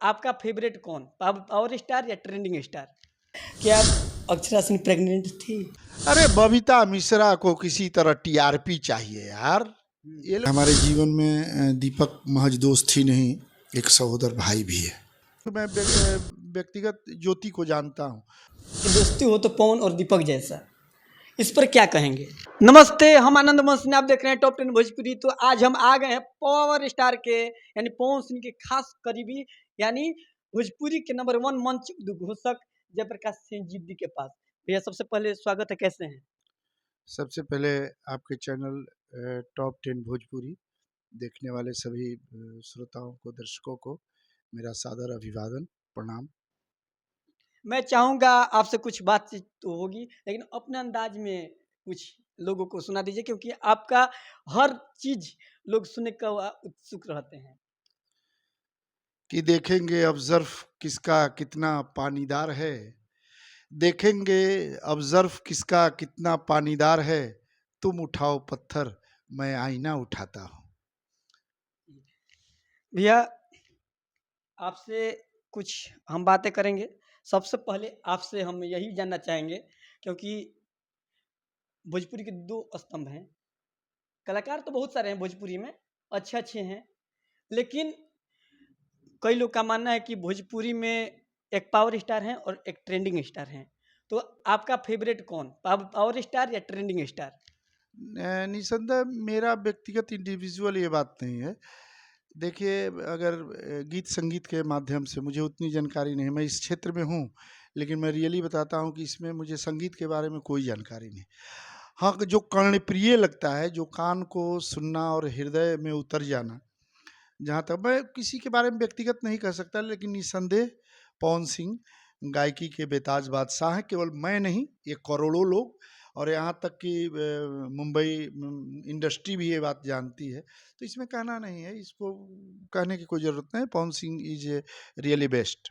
आपका फेवरेट कौन? Power star या ट्रेंडिंग स्टार? क्या आप अक्षरा सिंह प्रेग्नेंट थी? अरे बबीता मिश्रा को किसी तरह टीआरपी चाहिए यार। ये हमारे जीवन में दीपक महज दोस्त ही नहीं, एक सहोदर भाई भी है। तो मैं व्यक्तिगत ज्योति को जानता हूँ। कि दोस्ती हो तो पवन और दीपक जैसा, इस पर क्या कहेंगे? नमस्ते, हम आनंद मौसम, आप देख रहे हैं टॉप 10 भोजपुरी। तो आज हम आ गए हैं पावर स्टार के यानी पवन सिंह के खास करीबी यानी भोजपुरी के नंबर 1 मंच उद्घोषक जयप्रकाश सिंह जी के पास। भैया सबसे पहले स्वागत है, कैसे हैं? सबसे पहले आपके चैनल टॉप 10 भोजपुरी देखने वाले सभी श्रोताओं को, दर्शकों को मेरा सादर अभिवादन, प्रणाम। मैं चाहूँगा आपसे कुछ बातचीत तो होगी, लेकिन अपने अंदाज में कुछ लोगों को सुना दीजिए, क्योंकि आपका हर चीज़ लोग सुनने का उत्सुक रहते हैं। कि देखेंगे ऑब्जर्व किसका कितना पानीदार है, देखेंगे ऑब्जर्व किसका कितना पानीदार है, तुम उठाओ पत्थर मैं आईना उठाता हूँ। भैया आपसे कुछ हम बातें करेंगे। सबसे पहले आपसे हम यही जानना चाहेंगे, क्योंकि भोजपुरी के 2 स्तंभ हैं। कलाकार तो बहुत सारे हैं भोजपुरी में, अच्छे-अच्छे हैं। लेकिन कई लोग का मानना है कि भोजपुरी में एक पावर स्टार हैं और एक ट्रेंडिंग स्टार हैं। तो आपका फेवरेट कौन? पावर स्टार या ट्रेंडिंग स्टार? निसंदेह मेरा व्यक्तिगत इंडिविजुअल ये बात नहीं है। देखिए, अगर गीत संगीत के माध्यम से मुझे उतनी जानकारी नहीं है, मैं इस क्षेत्र में हूँ, लेकिन मैं रियली बताता हूँ कि इसमें मुझे संगीत के बारे में कोई जानकारी नहीं। हाँ, जो कर्णप्रिय लगता है, जो कान को सुनना और हृदय में उतर जाना, जहाँ तक मैं किसी के बारे में व्यक्तिगत नहीं कह सकता, लेकिन निसंदेह पवन सिंह गायकी के बेताज बादशाह हैं। केवल मैं नहीं, ये करोड़ों लोग, और यहाँ तक कि मुंबई इंडस्ट्री भी ये बात जानती है। तो इसमें कहना नहीं है, इसको कहने की कोई ज़रूरत नहीं। Pawan Singh is a really best.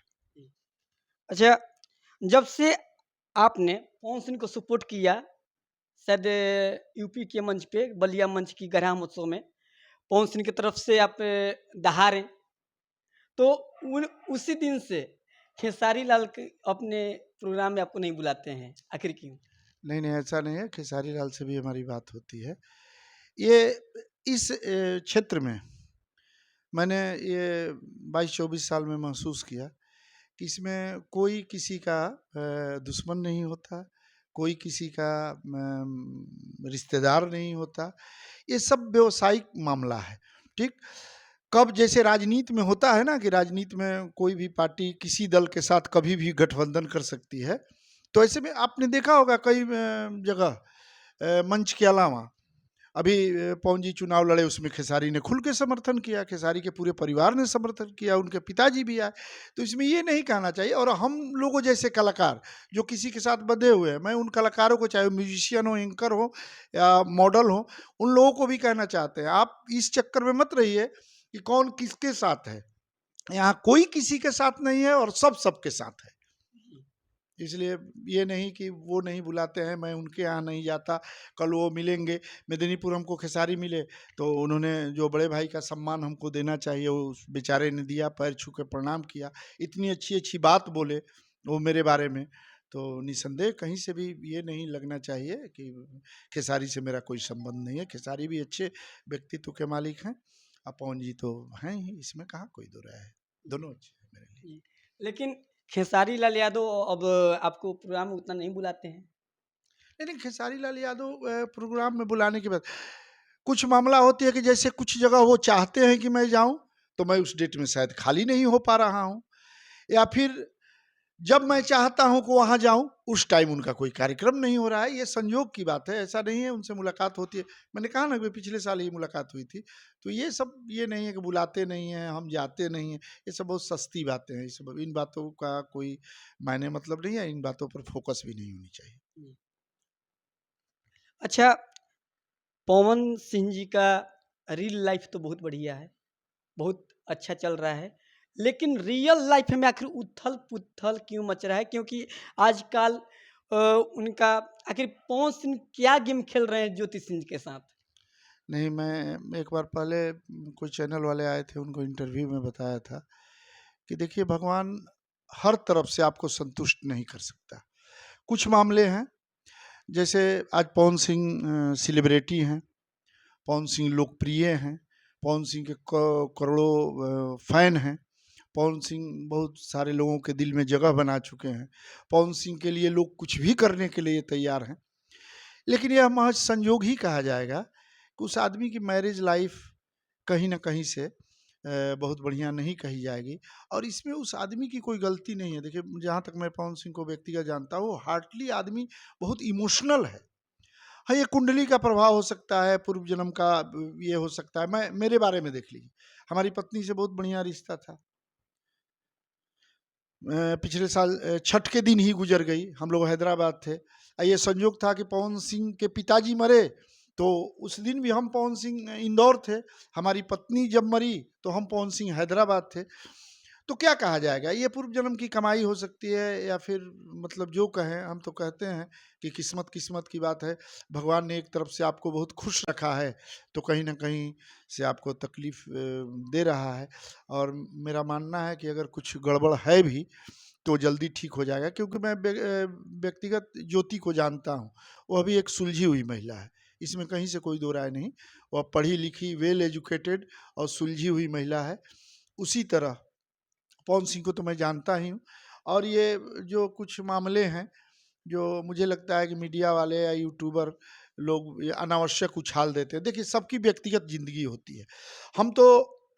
अच्छा, जब से आपने पवन सिंह को सपोर्ट किया, शायद यूपी के मंच पे बलिया मंच की गरहा महोत्सव में पवन सिंह की तरफ से आप दहाड़े, तो उन उसी दिन से खेसारी लाल के अपने प्रोग्राम में आपको नहीं बुलाते हैं, आखिर क्यों? नहीं नहीं, ऐसा नहीं है। खेसारी लाल से भी हमारी बात होती है। ये इस क्षेत्र में मैंने ये 22-24 साल में महसूस किया कि इसमें कोई किसी का दुश्मन नहीं होता, कोई किसी का रिश्तेदार नहीं होता। ये सब व्यावसायिक मामला है, ठीक? कब जैसे राजनीति में होता है ना कि राजनीति में कोई भी पार्टी किसी दल के साथ कभी भी गठबंधन कर सकती है, तो ऐसे में आपने देखा होगा कई जगह मंच के अलावा अभी पवन जी चुनाव लड़े, उसमें खेसारी ने खुल के समर्थन किया, खेसारी के पूरे परिवार ने समर्थन किया, उनके पिताजी भी आए। तो इसमें ये नहीं कहना चाहिए। और हम लोगों जैसे कलाकार जो किसी के साथ बंधे हुए हैं, मैं उन कलाकारों को, चाहे म्यूजिशियन हो, एंकर हो या मॉडल हो, उन लोगों को भी कहना चाहते हैं, आप इस चक्कर में मत रहिए कि कौन किसके साथ है। यहाँ कोई किसी के साथ नहीं है और सब सबके साथ है। इसलिए ये नहीं कि वो नहीं बुलाते हैं, मैं उनके यहाँ नहीं जाता। कल वो मिलेंगे, मेदिनीपुर हमको खेसारी मिले, तो उन्होंने जो बड़े भाई का सम्मान हमको देना चाहिए वो उस बेचारे ने दिया, पैर छू के प्रणाम किया, इतनी अच्छी अच्छी बात बोले वो मेरे बारे में। तो निसंदेह कहीं से भी ये नहीं लगना चाहिए कि खेसारी से मेरा कोई संबंध नहीं है। खेसारी भी अच्छे व्यक्तित्व के मालिक हैं, और पवन जी तो हैं ही, इसमें कहाँ कोई दो राय है, दोनों अच्छे हैं मेरे लिए। जी, लेकिन खेसारी लाल यादव अब आपको प्रोग्राम में उतना नहीं बुलाते हैं। नहीं नहीं, खेसारी लाल यादव प्रोग्राम में बुलाने के बाद कुछ मामला होती है कि जैसे कुछ जगह वो चाहते हैं कि मैं जाऊं, तो मैं उस डेट में शायद खाली नहीं हो पा रहा हूं, या फिर जब मैं चाहता हूं कि वहां जाऊं उस टाइम उनका कोई कार्यक्रम नहीं हो रहा है। ये संयोग की बात है, ऐसा नहीं है उनसे मुलाकात होती है। मैंने कहा ना कि पिछले साल ही मुलाकात हुई थी। तो ये सब ये नहीं है कि बुलाते नहीं हैं, हम जाते नहीं हैं। ये सब बहुत सस्ती बातें हैं। ये सब, इन बातों का कोई मायने मतलब नहीं है, इन बातों पर फोकस भी नहीं होनी चाहिए। अच्छा, पवन सिंह जी का रियल लाइफ तो बहुत बढ़िया है, बहुत अच्छा चल रहा है। लेकिन रियल लाइफ में आखिर उथल-पुथल क्यों मच रहा है? क्योंकि आजकल उनका आखिर पवन सिंह क्या गेम खेल रहे हैं ज्योति सिंह के साथ? नहीं, मैं एक बार पहले कोई चैनल वाले आए थे, उनको इंटरव्यू में बताया था कि देखिए भगवान हर तरफ से आपको संतुष्ट नहीं कर सकता। कुछ मामले हैं, जैसे आज पवन सिंह सेलिब्रिटी हैं, पवन सिंह लोकप्रिय हैं, पवन सिंह के करोड़ों फैन हैं, पवन सिंह बहुत सारे लोगों के दिल में जगह बना चुके हैं, पवन सिंह के लिए लोग कुछ भी करने के लिए तैयार हैं। लेकिन यह महज संयोग ही कहा जाएगा कि उस आदमी की मैरिज लाइफ कहीं न कहीं से बहुत बढ़िया नहीं कही जाएगी, और इसमें उस आदमी की कोई गलती नहीं है। देखिए, जहाँ तक मैं पवन सिंह को व्यक्तिगत जानता हूँ, हार्टली आदमी बहुत इमोशनल है। हाँ, ये कुंडली का प्रभाव हो सकता है, पूर्व जन्म का ये हो सकता है। मैं मेरे बारे में देख लीजिए, हमारी पत्नी से बहुत बढ़िया रिश्ता था। पिछले साल छठ के दिन ही गुजर गई। हम लोग हैदराबाद थे। ये संयोग था कि पवन सिंह के पिताजी मरे, तो उस दिन भी हम पवन सिंह इंदौर थे। हमारी पत्नी जब मरी तो हम पवन सिंह हैदराबाद थे। तो क्या कहा जाएगा, ये पूर्व जन्म की कमाई हो सकती है, या फिर मतलब जो कहें, हम तो कहते हैं कि किस्मत किस्मत की बात है। भगवान ने एक तरफ से आपको बहुत खुश रखा है, तो कहीं न कहीं से आपको तकलीफ़ दे रहा है। और मेरा मानना है कि अगर कुछ गड़बड़ है भी, तो जल्दी ठीक हो जाएगा, क्योंकि मैं व्यक्तिगत ज्योति को जानता हूँ। वह भी एक सुलझी हुई महिला है, इसमें कहीं से कोई दो राय नहीं। वह पढ़ी-लिखी, वेल एजुकेटेड और सुलझी हुई महिला है। उसी तरह पवन सिंह को तो मैं जानता ही हूँ। और ये जो कुछ मामले हैं, जो मुझे लगता है कि मीडिया वाले या यूट्यूबर लोग ये अनावश्यक उछाल देते हैं। देखिए, सबकी व्यक्तिगत ज़िंदगी होती है। हम तो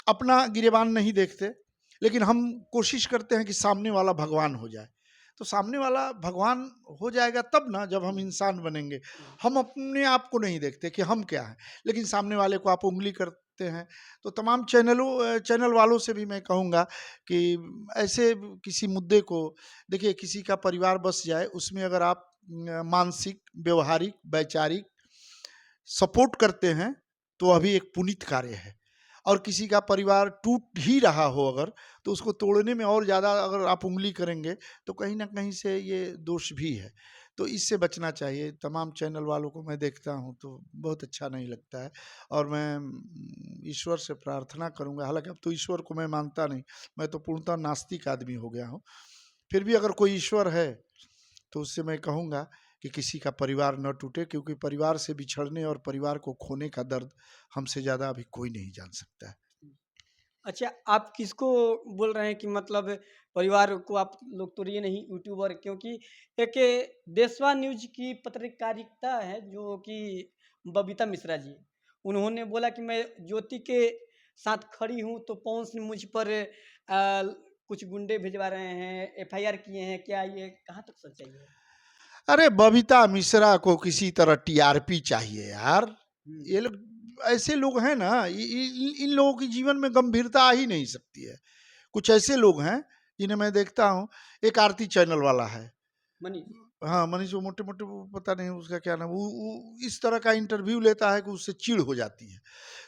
अपना गिरेबान नहीं देखते, लेकिन हम कोशिश करते हैं कि सामने वाला भगवान हो जाए। तो सामने वाला भगवान हो जाएगा तब ना, जब हम इंसान बनेंगे। हम अपने आप को नहीं देखते कि हम क्या हैं, लेकिन सामने वाले को आप उँगली करते हैं। तो तमाम चैनल वालों से भी मैं कहूँगा कि ऐसे किसी मुद्दे को, देखिए, किसी का परिवार बस जाए, उसमें अगर आप मानसिक, व्यवहारिक, वैचारिक सपोर्ट करते हैं, तो वह भी एक पुनीत कार्य है। और किसी का परिवार टूट ही रहा हो अगर, तो उसको तोड़ने में और ज़्यादा अगर आप उँगली करेंगे, तो कहीं न कहीं से ये दोष भी है। तो इससे बचना चाहिए। तमाम चैनल वालों को मैं देखता हूँ, तो बहुत अच्छा नहीं लगता है। और मैं ईश्वर से प्रार्थना करूँगा, हालाँकि अब तो ईश्वर को मैं मानता नहीं, मैं तो पूर्णतः नास्तिक आदमी हो गया हूँ। फिर भी अगर कोई ईश्वर है, तो उससे मैं कहूँगा कि किसी का परिवार न टूटे, क्योंकि परिवार से बिछड़ने और परिवार को खोने का दर्द हमसे ज़्यादा अभी कोई नहीं जान सकता है। अच्छा, आप किसको बोल रहे हैं कि मतलब परिवार को आप लोग तोड़िए नहीं, यूट्यूबर, क्योंकि एक देशवा न्यूज़ की पत्रकारिता है जो कि बबीता मिश्रा जी, उन्होंने बोला कि मैं ज्योति के साथ खड़ी हूँ, तो पवन सिंह मुझ पर कुछ गुंडे भिजवा रहे हैं, एफआईआर किए हैं। क्या ये कहाँ तक सच्चाई है? अरे, बबीता मिश्रा को किसी तरह टीआरपी चाहिए यार। हुँ। ये लोग ऐसे लोग हैं ना, इन लोगों की जीवन में गंभीरता आ ही नहीं सकती है। कुछ ऐसे लोग हैं जिन्हें मैं देखता हूँ। एक आरती चैनल वाला है, मनीष। हाँ, मनीष, वो मोटे-मोटे, वो पता नहीं उसका क्या नाम, वो इस तरह का इंटरव्यू लेता है कि उससे चिढ़ हो जाती है।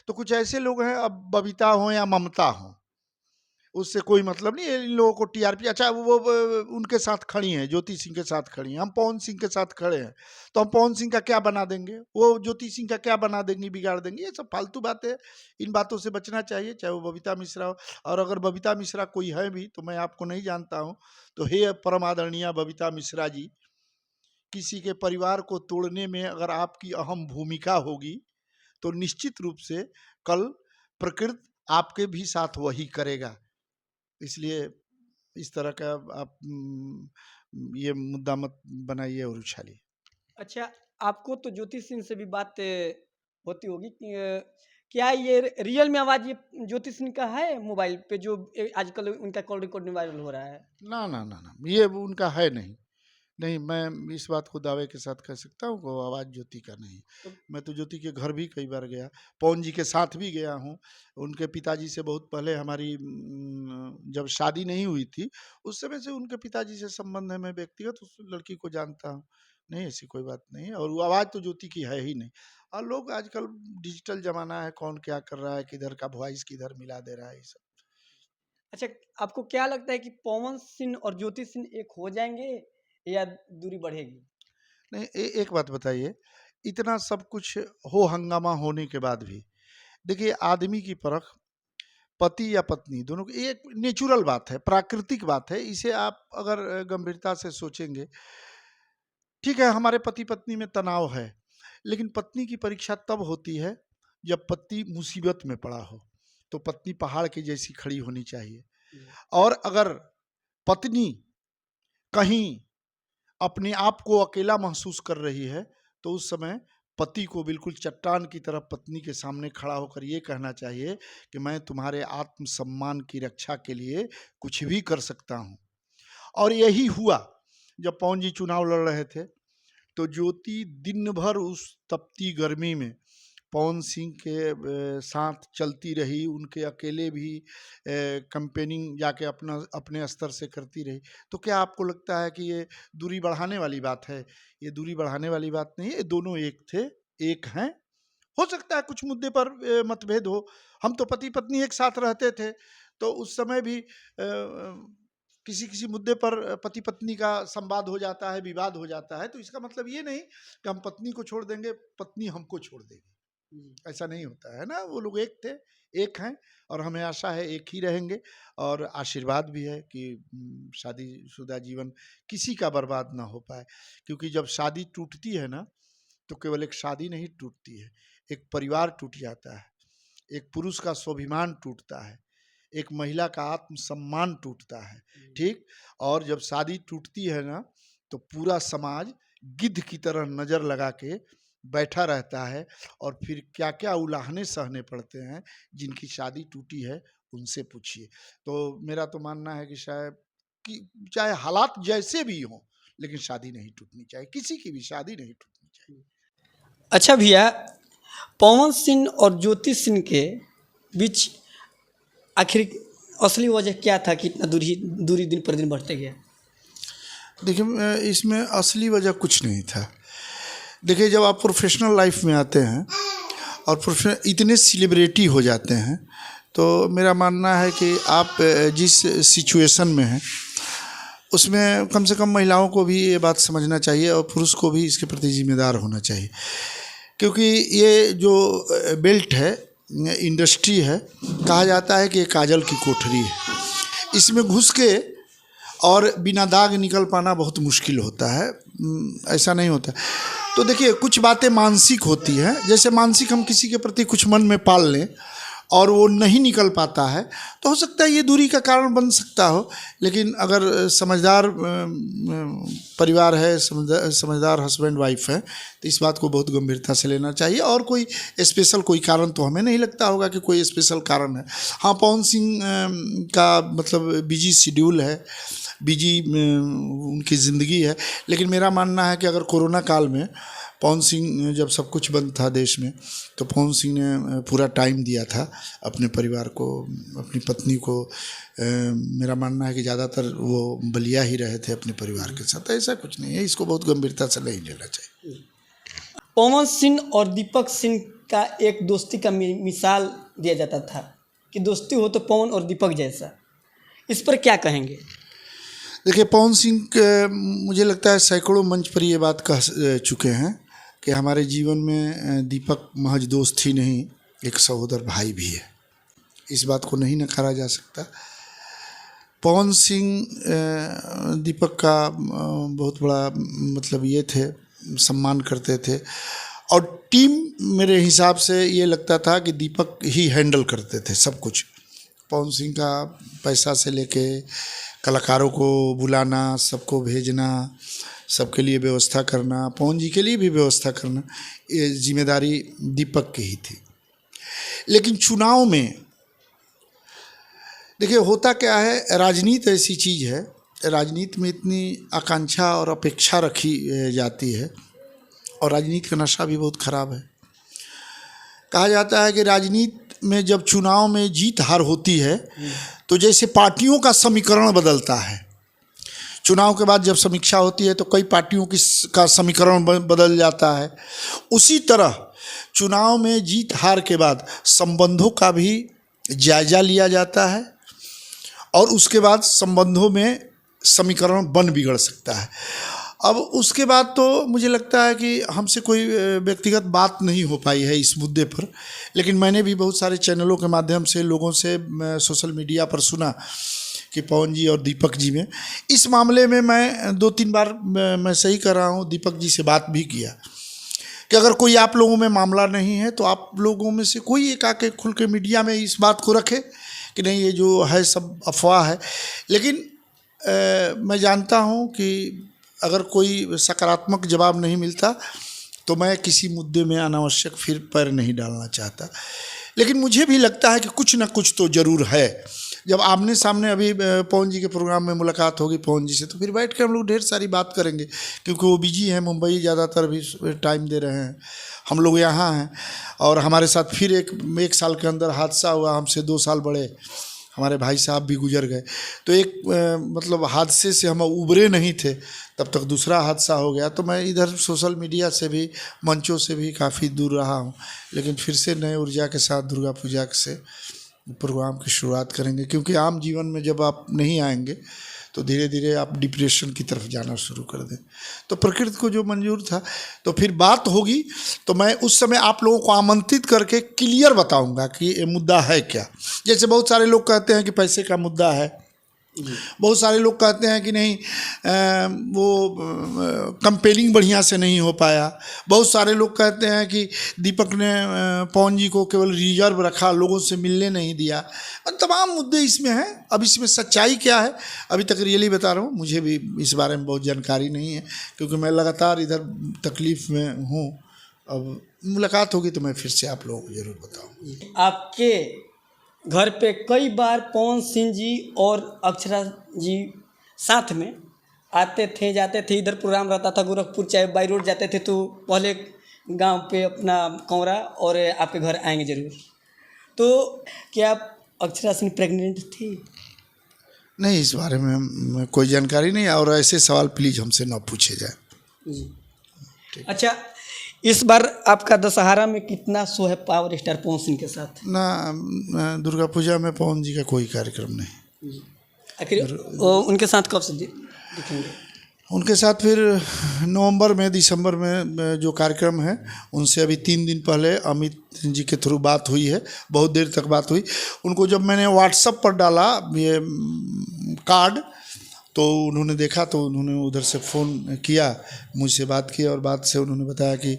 तो कुछ ऐसे लोग हैं, अब बबीता हो या ममता हो, उससे कोई मतलब नहीं है इन लोगों को टीआरपी। अच्छा, वो उनके साथ खड़ी हैं, ज्योति सिंह के साथ खड़ी हैं, हम पवन सिंह के साथ खड़े हैं, तो हम पवन सिंह का क्या बना देंगे, वो ज्योति सिंह का क्या बना देंगी, बिगाड़ देंगे। ये सब फालतू बातें हैं। इन बातों से बचना चाहिए, चाहे वो बबीता मिश्रा हो। और अगर बबीता मिश्रा कोई है भी, तो मैं आपको नहीं जानता हूँ। तो हे परम आदरणीय बबीता मिश्रा जी, किसी के परिवार को तोड़ने में अगर आपकी अहम भूमिका होगी, तो निश्चित रूप से कल प्रकृति आपके भी साथ वही करेगा। इसलिए इस तरह का आप ये मुद्दा मत बनाइए और उछालिए। अच्छा, आपको तो ज्योति सिंह से भी बात होती होगी कि क्या ये रियल में आवाज़ ये ज्योति सिंह का है मोबाइल पे, जो आजकल उनका कॉल रिकॉर्डिंग वायरल हो रहा है? ना, ना, ना, ना, ये उनका है नहीं। नहीं, मैं इस बात को दावे के साथ कह सकता हूँ कि वो आवाज़ ज्योति का नहीं। तो मैं तो ज्योति के घर भी कई बार गया, पवन जी के साथ भी गया हूँ। उनके पिताजी से बहुत पहले हमारी जब शादी नहीं हुई थी, उस समय से उनके पिताजी से संबंध है। मैं व्यक्तिगत उस लड़की को जानता हूँ। नहीं, ऐसी कोई बात नहीं है, और वो आवाज़ तो ज्योति की है ही नहीं। और लोग आजकल, डिजिटल ज़माना है, कौन क्या कर रहा है, किधर का वॉइस किधर मिला दे रहा है, ये सब। अच्छा, आपको क्या लगता है कि पवन सिंह और ज्योति सिंह एक हो जाएँगे या दूरी बढ़ेगी? नहीं, एक बात बताइए, इतना सब कुछ हो हंगामा होने के बाद भी, देखिए, आदमी की परख पति या पत्नी दोनों की ये एक नेचुरल बात है, प्राकृतिक बात है। इसे आप अगर गंभीरता से सोचेंगे, ठीक है हमारे पति-पत्नी में तनाव है, लेकिन पत्नी की परीक्षा तब होती है जब पति मुसीबत में पड़ा हो, तो पत्नी पहाड़ की जैसी खड़ी होनी चाहिए। और अगर पत्नी कहीं अपने आप को अकेला महसूस कर रही है, तो उस समय पति को बिल्कुल चट्टान की तरह पत्नी के सामने खड़ा होकर ये कहना चाहिए कि मैं तुम्हारे आत्मसम्मान की रक्षा के लिए कुछ भी कर सकता हूँ। और यही हुआ जब पवन जी चुनाव लड़ रहे थे, तो ज्योति दिन भर उस तपती गर्मी में पवन सिंह के साथ चलती रही, उनके अकेले भी कैंपेनिंग जाके अपने स्तर से करती रही। तो क्या आपको लगता है कि ये दूरी बढ़ाने वाली बात है? ये दूरी बढ़ाने वाली बात नहीं है, ये दोनों एक थे, एक हैं। हो सकता है कुछ मुद्दे पर मतभेद हो। हम तो पति-पत्नी एक साथ रहते थे, तो उस समय भी किसी-किसी मुद्दे पर पति-पत्नी का संवाद हो जाता है, विवाद हो जाता है। तो इसका मतलब ये नहीं कि हम पत्नी को छोड़ देंगे, पत्नी हमको छोड़ देगी। ऐसा नहीं होता है ना, वो लोग एक थे, एक हैं और हमें आशा है एक ही रहेंगे। और आशीर्वाद भी है कि शादीशुदा जीवन किसी का बर्बाद ना हो पाए, क्योंकि जब शादी टूटती है ना, तो केवल एक शादी नहीं टूटती है, एक परिवार टूट जाता है, एक पुरुष का स्वाभिमान टूटता है, एक महिला का आत्मसम्मान टूटता है, ठीक। और जब शादी टूटती है ना, तो पूरा समाज गिद्ध की तरह नज़र लगा के बैठा रहता है और फिर क्या-क्या उलाहने सहने पड़ते हैं। जिनकी शादी टूटी है उनसे पूछिए। तो मेरा तो मानना है कि शायद कि चाहे हालात जैसे भी हों, लेकिन शादी नहीं टूटनी चाहिए, किसी की भी शादी नहीं टूटनी चाहिए। अच्छा भैया, पवन सिंह और ज्योति सिंह के बीच आखिर असली वजह क्या था कि इतना दूरी दिन पर दिन बढ़ते गया? देखिए इसमें असली वजह कुछ नहीं था। देखिए जब आप प्रोफेशनल लाइफ में आते हैं और इतने सेलिब्रिटी हो जाते हैं, तो मेरा मानना है कि आप जिस सिचुएशन में हैं उसमें कम से कम महिलाओं को भी ये बात समझना चाहिए और पुरुष को भी इसके प्रति जिम्मेदार होना चाहिए। क्योंकि ये जो बेल्ट है, इंडस्ट्री है, कहा जाता है कि ये काजल की कोठरी है। इसमें घुस के और बिना दाग निकल पाना बहुत मुश्किल होता है, ऐसा नहीं होता। तो देखिए कुछ बातें मानसिक होती हैं, जैसे मानसिक हम किसी के प्रति कुछ मन में पाल लें और वो नहीं निकल पाता है, तो हो सकता है ये दूरी का कारण बन सकता हो। लेकिन अगर समझदार परिवार है, समझदार हस्बैंड वाइफ है, तो इस बात को बहुत गंभीरता से लेना चाहिए। और कोई स्पेशल कोई कारण तो हमें नहीं लगता होगा कि कोई स्पेशल कारण है। हाँ, पवन सिंह का मतलब बिजी शेड्यूल है, बिजी उनकी ज़िंदगी है। लेकिन मेरा मानना है कि अगर कोरोना काल में पवन सिंह जब सब कुछ बंद था देश में, तो पवन सिंह ने पूरा टाइम दिया था अपने परिवार को, अपनी पत्नी को। मेरा मानना है कि ज़्यादातर वो बलिया ही रहे थे अपने परिवार के साथ। ऐसा कुछ नहीं है, इसको बहुत गंभीरता से नहीं लेना चाहिए। पवन सिंह और दीपक सिंह का एक दोस्ती का मिसाल दिया जाता था कि दोस्ती हो तो पवन और दीपक जैसा। इस पर क्या कहेंगे? देखिए पवन सिंह मुझे लगता है सैकड़ों मंच पर ये बात कह चुके हैं कि हमारे जीवन में दीपक महज दोस्त ही नहीं, एक सहोदर भाई भी है। इस बात को नहीं नकारा जा सकता। पवन सिंह दीपक का बहुत बड़ा मतलब ये थे, सम्मान करते थे। और टीम मेरे हिसाब से ये लगता था कि दीपक ही हैंडल करते थे सब कुछ। पवन सिंह का पैसा से लेके कलाकारों को बुलाना, सबको भेजना, सबके लिए व्यवस्था करना, पवन जी के लिए भी व्यवस्था करना, ये जिम्मेदारी दीपक की ही थी। लेकिन चुनाव में देखिए होता क्या है, राजनीति ऐसी चीज़ है, राजनीति में इतनी आकांक्षा और अपेक्षा रखी जाती है और राजनीति का नशा भी बहुत ख़राब है। कहा जाता है कि राजनीति में जब चुनाव में जीत हार होती है तो जैसे पार्टियों का समीकरण बदलता है। चुनाव के बाद जब समीक्षा होती है तो कई पार्टियों का समीकरण बदल जाता है। उसी तरह चुनाव में जीत हार के बाद संबंधों का भी जायजा लिया जाता है और उसके बाद संबंधों में समीकरण बिगड़ सकता है। अब उसके बाद तो मुझे लगता है कि हमसे कोई व्यक्तिगत बात नहीं हो पाई है इस मुद्दे पर, लेकिन मैंने भी बहुत सारे चैनलों के माध्यम से लोगों से सोशल मीडिया पर सुना कि पवन जी और दीपक जी में इस मामले में मैं 2-3 बार मैं सही कर रहा हूँ, दीपक जी से बात भी किया कि अगर कोई आप लोगों में मामला नहीं है तो आप लोगों में से कोई एक आके खुल के मीडिया में इस बात को रखे कि नहीं ये जो है सब अफवाह है। लेकिन मैं जानता हूँ कि अगर कोई सकारात्मक जवाब नहीं मिलता तो मैं किसी मुद्दे में अनावश्यक फिर पैर नहीं डालना चाहता। लेकिन मुझे भी लगता है कि कुछ ना कुछ तो ज़रूर है। जब आमने सामने अभी पवन जी के प्रोग्राम में मुलाकात होगी पवन जी से, तो फिर बैठ के हम लोग ढेर सारी बात करेंगे, क्योंकि वो बिजी हैं, मुंबई ज़्यादातर भी टाइम दे रहे हैं, हम लोग यहाँ हैं। और हमारे साथ फिर एक साल के अंदर हादसा हुआ, हमसे 2 साल बड़े हमारे भाई साहब भी गुजर गए। तो एक मतलब हादसे से हम उबरे नहीं थे, तब तक दूसरा हादसा हो गया। तो मैं इधर सोशल मीडिया से भी, मंचों से भी काफ़ी दूर रहा हूँ। लेकिन फिर से नए ऊर्जा के साथ दुर्गा पूजा से प्रोग्राम की शुरुआत करेंगे, क्योंकि आम जीवन में जब आप नहीं आएंगे तो धीरे धीरे आप डिप्रेशन की तरफ जाना शुरू कर दें। तो प्रकृति को जो मंजूर था, तो फिर बात होगी तो मैं उस समय आप लोगों को आमंत्रित करके क्लियर बताऊंगा कि ये मुद्दा है क्या। जैसे बहुत सारे लोग कहते हैं कि पैसे का मुद्दा है, बहुत सारे लोग कहते हैं कि नहीं वो कंपेयरिंग बढ़िया से नहीं हो पाया। बहुत सारे लोग कहते हैं कि दीपक ने पवन जी को केवल रिजर्व रखा, लोगों से मिलने नहीं दिया। तमाम मुद्दे इसमें हैं। अब इसमें सच्चाई क्या है अभी तक रियली बता रहा हूँ, मुझे भी इस बारे में बहुत जानकारी नहीं है, क्योंकि मैं लगातार इधर तकलीफ़ में हूँ। अब मुलाकात होगी तो मैं फिर से आप लोगों को ज़रूर बताऊँ। आपके घर पे कई बार पवन सिंह जी और अक्षरा जी साथ में आते थे जाते थे। इधर प्रोग्राम रहता था गोरखपुर, चाहे बाई रोड जाते थे तो पहले गांव पे अपना कौरा और आपके घर आएंगे ज़रूर। तो क्या आप अक्षरा सिंह प्रेग्नेंट थी? नहीं, इस बारे में कोई जानकारी नहीं, और ऐसे सवाल प्लीज़ हमसे ना पूछे जाए जी। अच्छा, इस बार आपका दशहरा में कितना शो है पावर स्टार पवन सिंह के साथ? ना, दुर्गा पूजा में पवन जी का कोई कार्यक्रम नहीं। आखिर उनके साथ कब से दिखेंगे? उनके साथ फिर नवंबर में, दिसंबर में जो कार्यक्रम है, उनसे अभी 3 दिन पहले अमित जी के थ्रू बात हुई है, बहुत देर तक बात हुई। उनको जब मैंने व्हाट्सएप पर डाला ये कार्ड, तो उन्होंने देखा, तो उन्होंने उधर से फ़ोन किया, मुझसे बात की, और बात से उन्होंने बताया कि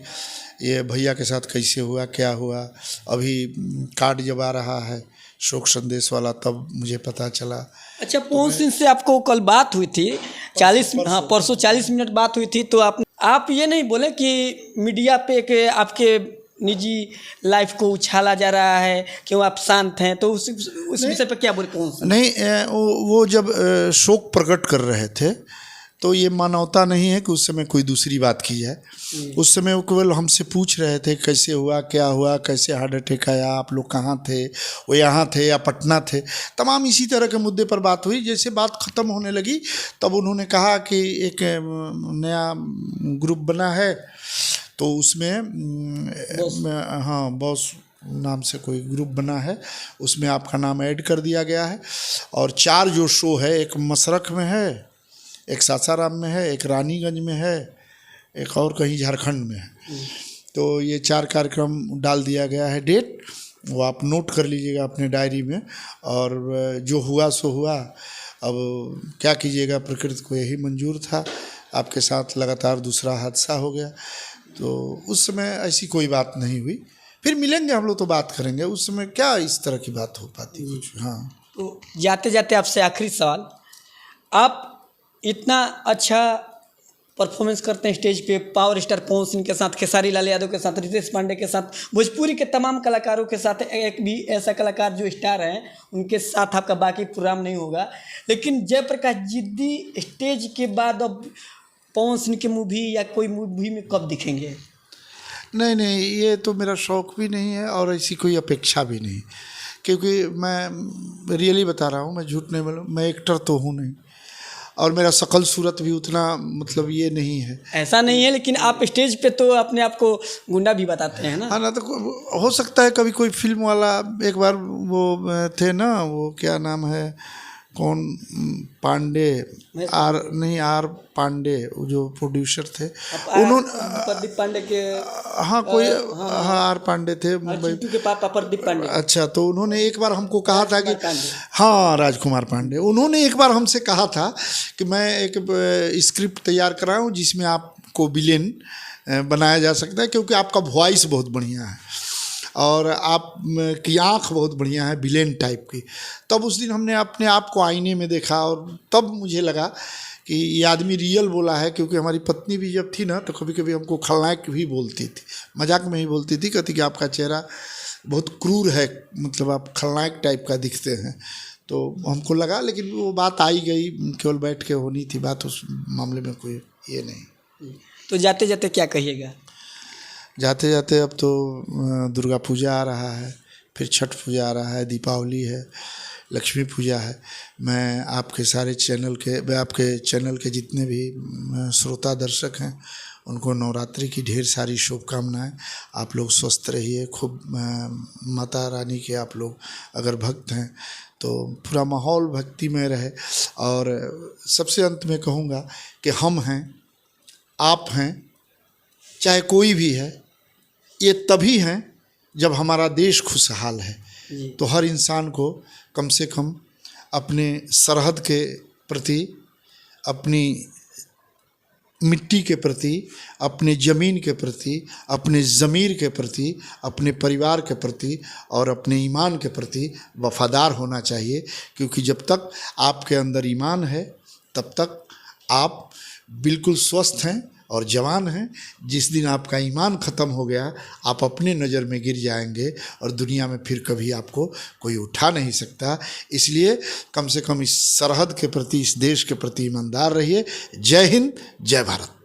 ये भैया के साथ कैसे हुआ, क्या हुआ। अभी कार्ड जब आ रहा है शोक संदेश वाला, तब मुझे पता चला। अच्छा, पवन सिंह से आपको कल बात हुई थी, परसों 40 मिनट बात हुई थी, तो आप ये नहीं बोले कि मीडिया पे के आपके निजी लाइफ को उछाला जा रहा है, क्यों आप शांत हैं, तो उस विषय पर क्या बोले पवन सिंह? नहीं, वो जब शोक प्रकट कर रहे थे तो ये मानवता नहीं है कि उस समय कोई दूसरी बात की जाए। उस समय वो केवल हमसे पूछ रहे थे कैसे हुआ, क्या हुआ, कैसे हार्ट अटैक आया, आप लोग कहाँ थे, वो यहाँ थे या पटना थे, तमाम इसी तरह के मुद्दे पर बात हुई। जैसे बात ख़त्म होने लगी तब उन्होंने कहा कि एक नया ग्रुप बना है, तो उसमें हाँ, बॉस नाम से कोई ग्रुप बना है, उसमें आपका नाम ऐड कर दिया गया है। और 4 जो शो है, एक मसरख में है, एक सासाराम में है, एक रानीगंज में है, एक और कहीं झारखंड में है। तो ये 4 कार्यक्रम डाल दिया गया है डेट, वो आप नोट कर लीजिएगा अपने डायरी में। और जो हुआ सो हुआ, अब क्या कीजिएगा, प्रकृति को यही मंजूर था। आपके साथ लगातार दूसरा हादसा हो गया, तो उस समय ऐसी कोई बात नहीं हुई। फिर मिलेंगे हम लोग तो बात करेंगे, उस समय क्या इस तरह की बात हो पाती कुछ। हाँ, तो जाते जाते आपसे आखिरी सवाल, आप इतना अच्छा परफॉर्मेंस करते हैं स्टेज पे, पावर स्टार पवन सिंह के साथ, खेसारी लाल यादव के साथ, रितेश पांडे के साथ, भोजपुरी के तमाम कलाकारों के साथ, एक भी ऐसा कलाकार जो स्टार हैं उनके साथ आपका बाकी प्रोग्राम नहीं होगा, लेकिन जयप्रकाश जिद्दी स्टेज के बाद अब पवन सिंह की मूवी या कोई मूवी में कब दिखेंगे? नहीं, ये तो मेरा शौक़ भी नहीं है और ऐसी कोई अपेक्षा भी नहीं, क्योंकि मैं रियली बता रहा हूँ, मैं झूठ नहीं बोलूँ, मैं एक्टर तो हूँ नहीं, और मेरा शकल सूरत भी उतना मतलब ये नहीं है। ऐसा नहीं है, लेकिन आप स्टेज पे तो अपने आप को गुंडा भी बताते हैं ना? हाँ ना, तो हो सकता है कभी कोई फिल्म वाला, एक बार वो थे ना, वो क्या नाम है, कौन पांडे, मैं आर पांडे, वो जो प्रोड्यूसर थे आप उन्होंने, प्रदीप पांडे के हाँ कोई, हाँ हाँ आर पांडे थे और मुंबई। चिंटू के पापा प्रदीप पांडे, अच्छा, तो उन्होंने एक बार हमको कहा था कि, राजकुमार पांडे। हाँ राजकुमार पांडे, उन्होंने एक बार हमसे कहा था कि मैं एक स्क्रिप्ट तैयार कर रहा हूँ जिसमें आपको विलेन बनाया जा सकता है, क्योंकि आपका वॉइस बहुत बढ़िया है और आप की आँख बहुत बढ़िया है विलेन टाइप की। तब उस दिन हमने अपने आप को आईने में देखा और तब मुझे लगा कि ये आदमी रियल बोला है, क्योंकि हमारी पत्नी भी जब थी ना तो कभी कभी हमको खलनायक भी बोलती थी, मजाक में ही बोलती थी, कहती कि आपका चेहरा बहुत क्रूर है, मतलब आप खलनायक टाइप का दिखते हैं। तो हमको लगा, लेकिन वो बात आई गई, केवल बैठ के होनी थी बात, उस मामले में कोई ये नहीं। तो जाते जाते क्या कहिएगा? जाते जाते अब तो दुर्गा पूजा आ रहा है, फिर छठ पूजा आ रहा है, दीपावली है, लक्ष्मी पूजा है। मैं आपके सारे चैनल के, आपके चैनल के जितने भी श्रोता दर्शक हैं उनको नवरात्रि की ढेर सारी शुभकामनाएं। आप लोग स्वस्थ रहिए, खूब माता रानी के आप लोग अगर भक्त हैं तो पूरा माहौल भक्तिमय रहे। और सबसे अंत में कहूँगा कि हम हैं, आप हैं, चाहे कोई भी है, ये तभी हैं जब हमारा देश खुशहाल है। जी तो हर इंसान को कम से कम अपने सरहद के प्रति, अपनी मिट्टी के प्रति, अपने ज़मीन के प्रति, अपने ज़मीर के प्रति, अपने परिवार के प्रति और अपने ईमान के प्रति वफादार होना चाहिए, क्योंकि जब तक आपके अंदर ईमान है तब तक आप बिल्कुल स्वस्थ हैं और जवान हैं। जिस दिन आपका ईमान ख़त्म हो गया, आप अपने नज़र में गिर जाएंगे और दुनिया में फिर कभी आपको कोई उठा नहीं सकता। इसलिए कम से कम इस सरहद के प्रति, इस देश के प्रति ईमानदार रहिए। जय हिंद, जय भारत।